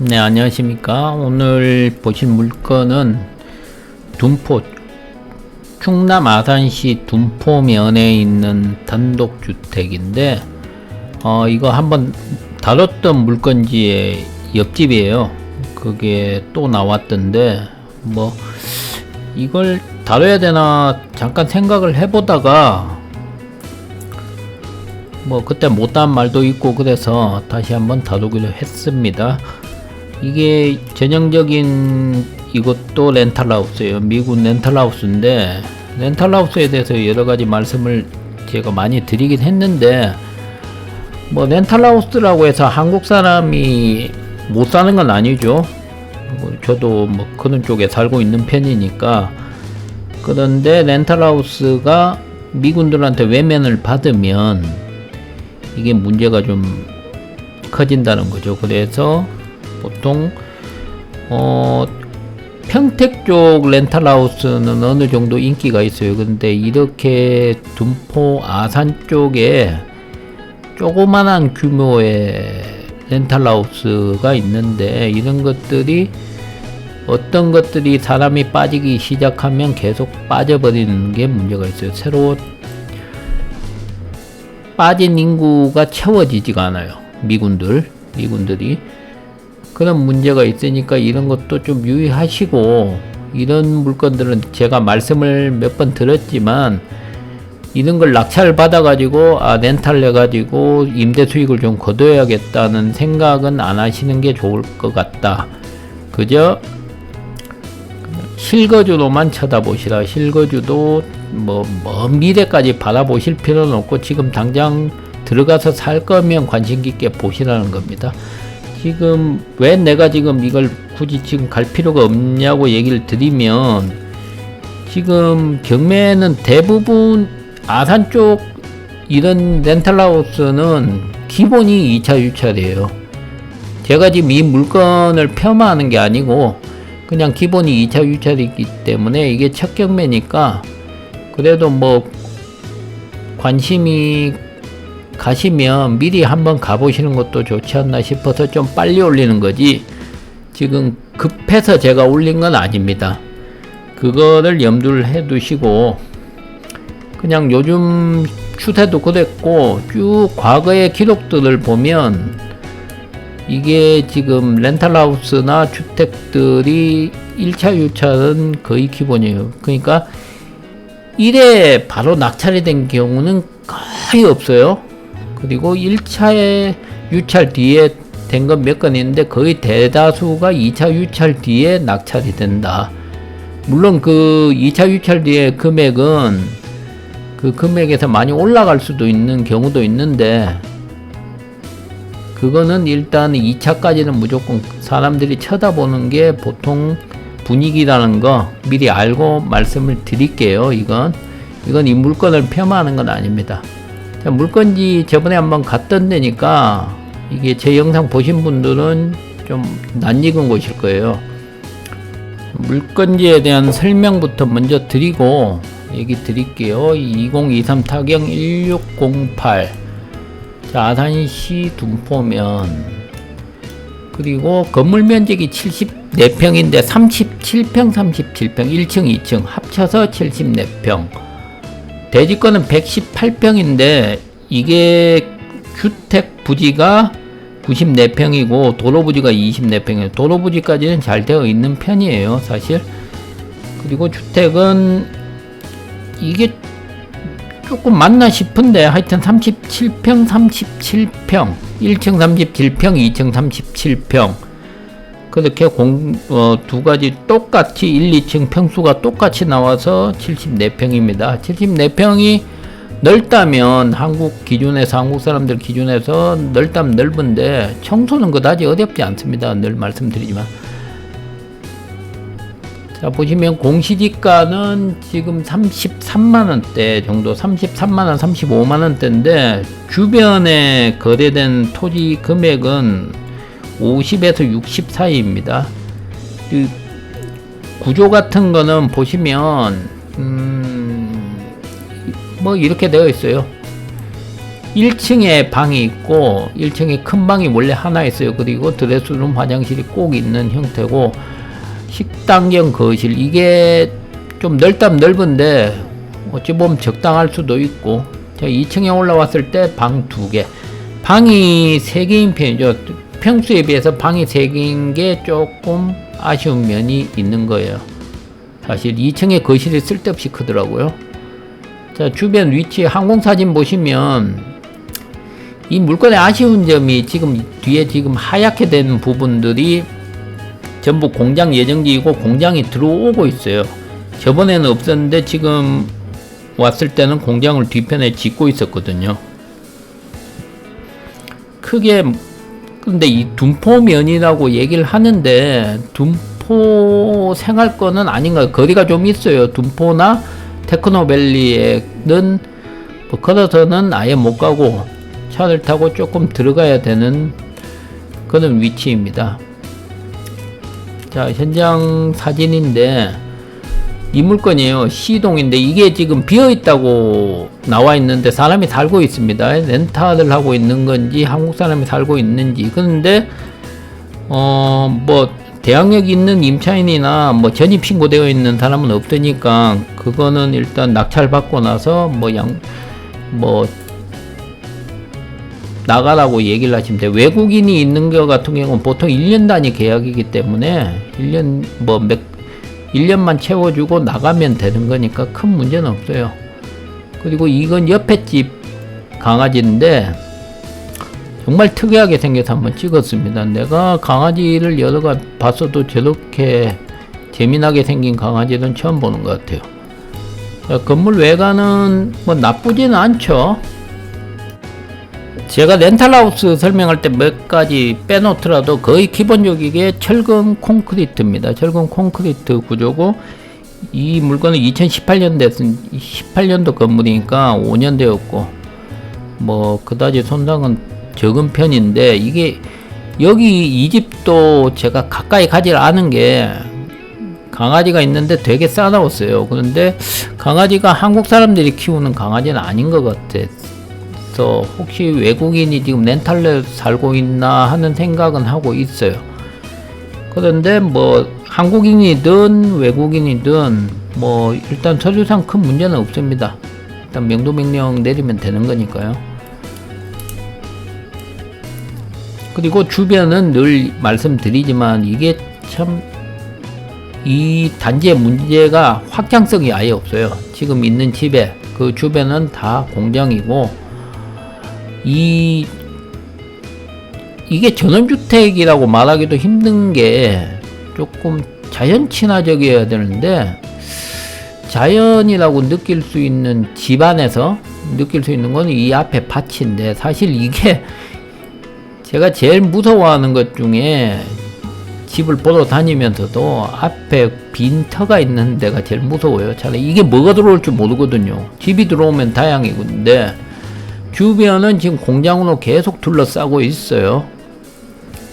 네, 안녕하십니까. 오늘 보실 물건은 둔포, 충남 아산시 둔포면에 있는 단독주택인데, 이거 한번 다뤘던 물건지의 옆집이에요. 그게 또 나왔던데, 이걸 다뤄야 되나 잠깐 생각을 해보다가, 그때 못한 말도 있고 그래서 다시 한번 다루기로 했습니다. 이게 전형적인 이것도 렌탈하우스예요. 미국 렌탈하우스인데, 렌탈하우스에 대해서 여러가지 말씀을 제가 많이 드리긴 했는데, 렌탈하우스라고 해서 한국 사람이 못 사는 건 아니죠. 저도 그런 쪽에 살고 있는 편이니까. 그런데 렌탈하우스가 미군들한테 외면을 받으면 이게 문제가 좀 커진다는 거죠. 그래서 보통 평택 쪽 렌탈하우스는 어느 정도 인기가 있어요. 근데 이렇게 둔포 아산 쪽에 조그만한 규모의 렌탈하우스가 있는데, 이런 것들이 어떤 것들이 사람이 빠지기 시작하면 계속 빠져버리는 게 문제가 있어요. 새로 빠진 인구가 채워지지가 않아요. 미군들이. 그런 문제가 있으니까 이런 것도 좀 유의하시고, 이런 물건들은 제가 말씀을 몇 번 들었지만, 이런 걸 낙찰 받아가지고, 렌탈 해가지고 임대 수익을 좀 거둬야겠다는 생각은 안 하시는 게 좋을 것 같다. 그저 실거주로만 쳐다보시라. 실거주도 먼 미래까지 바라보실 필요는 없고, 지금 당장 들어가서 살 거면 관심 깊게 보시라는 겁니다. 지금 왜 내가 지금 이걸 굳이 지금 갈 필요가 없냐고 얘기를 드리면, 지금 경매는 대부분 아산 쪽 이런 렌탈하우스는 기본이 2차 유찰이에요. 제가 지금 이 물건을 폄하하는 게 아니고 그냥 기본이 2차 유찰이기 때문에 이게 첫 경매니까, 그래도 관심이 가시면 미리 한번 가보시는 것도 좋지 않나 싶어서 좀 빨리 올리는 거지, 지금 급해서 제가 올린 건 아닙니다. 그거를 염두를 해 두시고, 그냥 요즘 추세도 그랬고 쭉 과거의 기록들을 보면 이게 지금 렌탈하우스나 주택들이 1차 유찰은 거의 기본이에요. 그러니까 1회 바로 낙찰이 된 경우는 거의 없어요. 그리고 1차에 유찰 뒤에 된 건 몇 건 있는데 거의 대다수가 2차 유찰 뒤에 낙찰이 된다. 물론 그 2차 유찰 뒤에 금액은 그 금액에서 많이 올라갈 수도 있는 경우도 있는데, 그거는 일단 2차까지는 무조건 사람들이 쳐다보는 게 보통 분위기라는 거 미리 알고 말씀을 드릴게요. 이건 이 물건을 폄하하는 건 아닙니다. 자, 물건지 저번에 한번 갔던 데니까 이게 제 영상 보신 분들은 좀 낯익은 곳일 거예요. 물건지에 대한 설명부터 먼저 드리고 얘기 드릴게요. 2023 타경 1608. 자, 아산시 둔포면. 그리고 건물 면적이 74평인데 37평, 1층, 2층 합쳐서 74평. 대지권은 118평인데 이게 주택 부지가 94평이고 도로 부지가 24평이에요. 도로 부지까지는 잘 되어 있는 편이에요, 사실. 그리고 주택은 이게 조금 많나 싶은데 하여튼 37평, 1층 37평, 2층 37평. 그렇게 두 가지 똑같이 1, 2층 평수가 똑같이 나와서 74평입니다. 74평이 넓다면 한국 기준에서, 한국 사람들 기준에서 넓다면 넓은데 청소는 그다지 어렵지 않습니다. 늘 말씀드리지만. 자, 보시면 공시지가는 지금 33만원대 정도, 33만원, 35만원대인데 주변에 거래된 토지 금액은 50에서 60 사이입니다. 그 구조 같은 거는 보시면 이렇게 되어 있어요. 1층에 방이 있고 1층에 큰 방이 원래 하나 있어요. 그리고 드레스룸, 화장실이 꼭 있는 형태고 식당 겸 거실, 이게 좀 넓다면 넓은데 어찌 보면 적당할 수도 있고. 자, 2층에 올라왔을 때 방 2개, 방이 3개인 편이죠. 평소에 비해서 방이 3개인 게 조금 아쉬운 면이 있는 거예요. 사실 2층에 거실이 쓸데없이 크더라고요. 자, 주변 위치 항공사진 보시면 이 물건의 아쉬운 점이 지금 뒤에 지금 하얗게 된 부분들이 전부 공장 예정지이고 공장이 들어오고 있어요. 저번에는 없었는데 지금 왔을 때는 공장을 뒤편에 짓고 있었거든요. 크게, 근데 이 둔포면이라고 얘기를 하는데 둔포 생활권은 아닌가요? 거리가 좀 있어요. 둔포나 테크노밸리에는 뭐 걸어서는 아예 못 가고 차를 타고 조금 들어가야 되는 그런 위치입니다. 자, 현장 사진인데 이 물건이에요. C동인데 이게 지금 비어있다고 나와 있는데 사람이 살고 있습니다. 렌탈을 하고 있는 건지 한국 사람이 살고 있는지. 그런데 뭐 대항력 있는 임차인이나 뭐 전입 신고되어 있는 사람은 없으니까 그거는 일단 낙찰 받고 나서 뭐 나가라고 얘기를 하시면 돼요. 외국인이 있는 것 같은 경우는 보통 1년 단위 계약이기 때문에 1년만 채워주고 나가면 되는 거니까 큰 문제는 없어요. 그리고 이건 옆에 집 강아지인데 정말 특이하게 생겨서 한번 찍었습니다. 내가 강아지를 여러 번 봤어도 저렇게 재미나게 생긴 강아지는 처음 보는 것 같아요. 자, 건물 외관은 뭐 나쁘지는 않죠. 제가 렌탈하우스 설명할 때 몇 가지 빼놓더라도 거의 기본적이게 철근 콘크리트입니다. 철근 콘크리트 구조고 이 물건은 18년도 건물이니까 5년 되었고 뭐 그다지 손상은 적은 편인데 이게 여기 이 집도 제가 가까이 가지 않은 게 강아지가 있는데 되게 싸나웠어요. 그런데 강아지가 한국 사람들이 키우는 강아지는 아닌 것 같아요. 혹시 외국인이 지금 렌탈로 살고 있나 하는 생각은 하고 있어요. 그런데 뭐 한국인이든 외국인이든 뭐 일단 서류상 큰 문제는 없습니다. 일단 명도명령 내리면 되는 거니까요. 그리고 주변은 늘 말씀드리지만 이게 참 이 단지의 문제가 확장성이 아예 없어요. 지금 있는 집에 그 주변은 다 공장이고 이게 전원주택이라고 말하기도 힘든 게 조금 자연 친화적이어야 되는데 자연이라고 느낄 수 있는 집 안에서 느낄 수 있는 건 이 앞에 밭인데 사실 이게 제가 제일 무서워하는 것 중에 집을 보러 다니면서도 앞에 빈 터가 있는 데가 제일 무서워요. 차라리 이게 뭐가 들어올 줄 모르거든요. 집이 들어오면 다행이건데 주변은 지금 공장으로 계속 둘러싸고 있어요.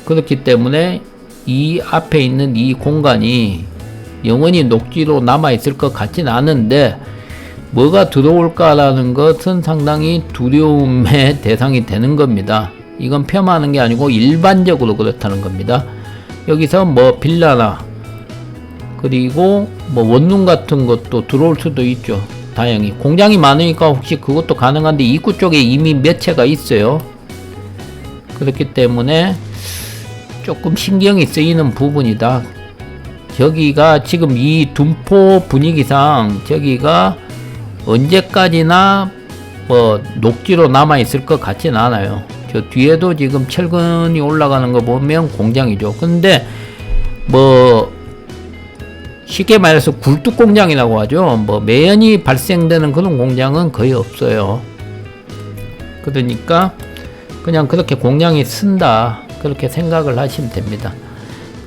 그렇기 때문에 이 앞에 있는 이 공간이 영원히 녹지로 남아있을 것 같진 않은데 뭐가 들어올까라는 것은 상당히 두려움의 대상이 되는 겁니다. 이건 폄하하는 게 아니고 일반적으로 그렇다는 겁니다. 여기서 뭐 빌라나 그리고 뭐 원룸 같은 것도 들어올 수도 있죠. 다행히 공장이 많으니까 혹시 그것도 가능한데 입구 쪽에 이미 몇 채가 있어요. 그렇기 때문에 조금 신경이 쓰이는 부분이다. 저기가 지금 이 둔포 분위기상 저기가 언제까지나 뭐 녹지로 남아 있을 것 같진 않아요. 저 뒤에도 지금 철근이 올라가는 거 보면 공장이죠. 근데 뭐 쉽게 말해서 굴뚝 공장이라고 하죠. 뭐 매연이 발생되는 그런 공장은 거의 없어요. 그러니까 그냥 그렇게 공장이 쓴다 그렇게 생각을 하시면 됩니다.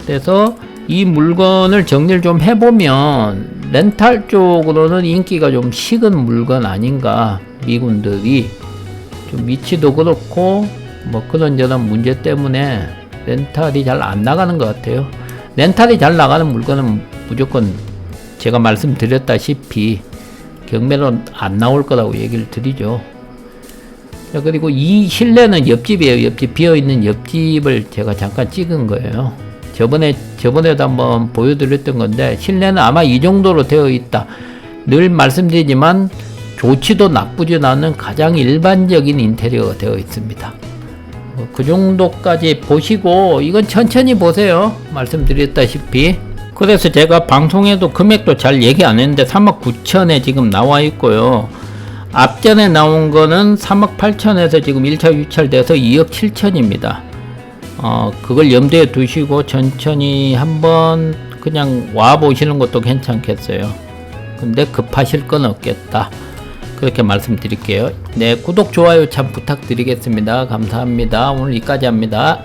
그래서 이 물건을 정리를 좀 해보면 렌탈 쪽으로는 인기가 좀 식은 물건 아닌가. 미군들이 좀 위치도 그렇고 뭐 그런저런 문제 때문에 렌탈이 잘 안 나가는 것 같아요. 렌탈이 잘 나가는 물건은 무조건 제가 말씀드렸다시피 경매로 안 나올 거라고 얘기를 드리죠. 그리고 이 실내는 옆집이에요. 옆집, 비어있는 옆집을 제가 잠깐 찍은 거예요. 저번에도 한번 보여드렸던 건데, 실내는 아마 이 정도로 되어 있다. 늘 말씀드리지만, 좋지도 나쁘지도 않은 가장 일반적인 인테리어가 되어 있습니다. 그 정도까지 보시고, 이건 천천히 보세요. 말씀드렸다시피. 그래서 제가 방송에도 금액도 잘 얘기 안 했는데, 39,000에 지금 나와 있고요. 앞전에 나온 거는 38,000에서 지금 1차 유찰돼서 2억 7천입니다. 그걸 염두에 두시고 천천히 한번 그냥 와 보시는 것도 괜찮겠어요. 근데 급하실 건 없겠다. 그렇게 말씀드릴게요. 네, 구독, 좋아요 참 부탁드리겠습니다. 감사합니다. 오늘 여기까지 합니다.